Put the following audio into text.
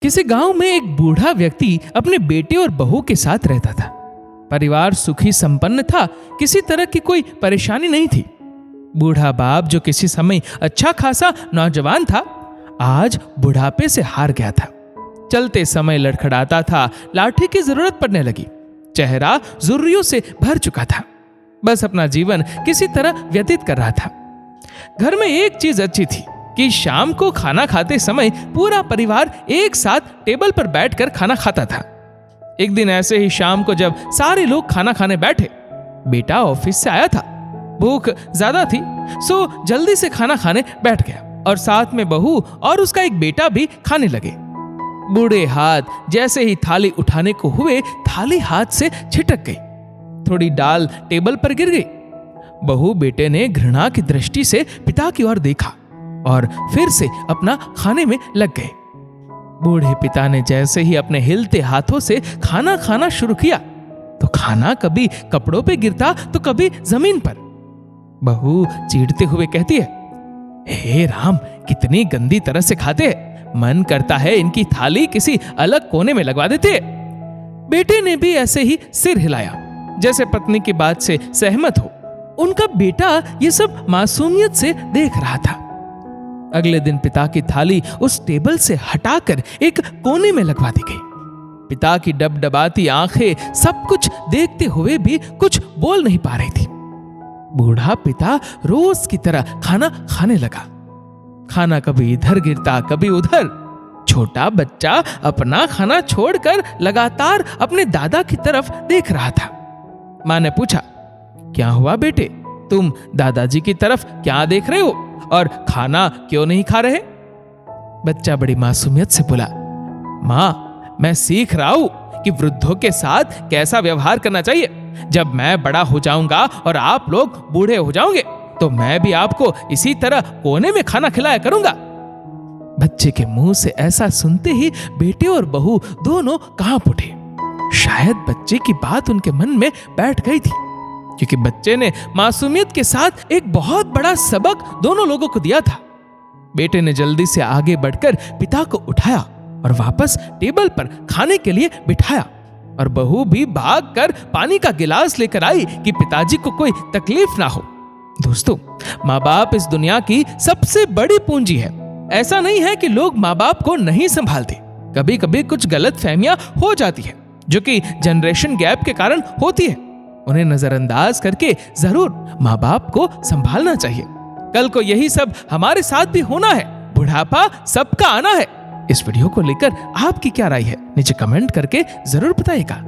किसी गांव में एक बूढ़ा व्यक्ति अपने बेटे और बहू के साथ रहता था। परिवार सुखी संपन्न था, किसी तरह की कोई परेशानी नहीं थी। बूढ़ा बाप, जो किसी समय अच्छा खासा नौजवान था, आज बुढ़ापे से हार गया था। चलते समय लड़खड़ाता था, लाठी की जरूरत पड़ने लगी, चेहरा जुर्रियों से भर चुका था, बस अपना जीवन किसी तरह व्यतीत कर रहा था। घर में एक चीज अच्छी थी कि शाम को खाना खाते समय पूरा परिवार एक साथ टेबल पर बैठकर खाना खाता था। एक दिन ऐसे ही शाम को जब सारे लोग खाना खाने बैठे, बेटा ऑफिस से आया था, भूख ज्यादा थी, सो जल्दी से खाना खाने बैठ गया और साथ में बहू और उसका एक बेटा भी खाने लगे। बूढ़े हाथ जैसे ही थाली उठाने को हुए, थाली हाथ से छिटक गई, थोड़ी दाल टेबल पर गिर गई। बहू बेटे ने घृणा की दृष्टि से पिता की ओर देखा और फिर से अपना खाने में लग गए। बूढ़े पिता ने जैसे ही अपने हिलते हाथों से खाना खाना शुरू किया तो खाना कभी कपड़ों पे गिरता तो कभी जमीन पर। बहू चीढ़ते हुए कहती है, हे राम, कितनी गंदी तरह से खाते हैं, मन करता है इनकी थाली किसी अलग कोने में लगवा देते। बेटे ने भी ऐसे ही सिर हिलाया, जैसे पत्नी की बात से सहमत हो। उनका बेटा ये सब मासूमियत से देख रहा था। अगले दिन पिता की थाली उस टेबल से हटाकर एक कोने में लगवा दी गई। पिता की डबडबाती आंखें सब कुछ देखते हुए भी कुछ बोल नहीं पा रही थी। बूढ़ा पिता रोज की तरह खाना खाने लगा। खाना कभी इधर गिरता कभी उधर। छोटा बच्चा अपना खाना छोड़कर लगातार अपने दादा की तरफ देख रहा था। मां ने पूछा, क्या हुआ बेटे, तुम दादाजी की तरफ क्या देख रहे हो और खाना क्यों नहीं खा रहे? बच्चा बड़ी मासूमियत से बोला, मां, मैं सीख रहा हूं कि वृद्धों के साथ कैसा व्यवहार करना चाहिए। जब मैं बड़ा हो जाऊंगा और आप लोग बूढ़े हो जाओगे तो मैं भी आपको इसी तरह कोने में खाना खिलाया करूंगा। बच्चे के मुंह से ऐसा सुनते ही बेटे और बहू दोनों कांप उठे। शायद बच्चे की बात उनके मन में बैठ गई थी, क्योंकि बच्चे ने मासूमियत के साथ एक बहुत बड़ा सबक दोनों लोगों को दिया था। बेटे ने जल्दी से आगे बढ़कर पिता को उठाया और वापस टेबल पर खाने के लिए बिठाया, और बहू भी भागकर पानी का गिलास लेकर आई कि पिताजी को कोई तकलीफ ना हो। दोस्तों, माँ बाप इस दुनिया की सबसे बड़ी पूंजी है। ऐसा नहीं है कि लोग माँ बाप को नहीं संभालते। कभी कभी कुछ गलत फहमियां हो जाती है, जो कि जनरेशन गैप के कारण होती है। उन्हें नजरअंदाज करके जरूर माँ बाप को संभालना चाहिए। कल को यही सब हमारे साथ भी होना है। बुढ़ापा सबका आना है। इस वीडियो को लेकर आपकी क्या राय है, नीचे कमेंट करके जरूर बताइएगा।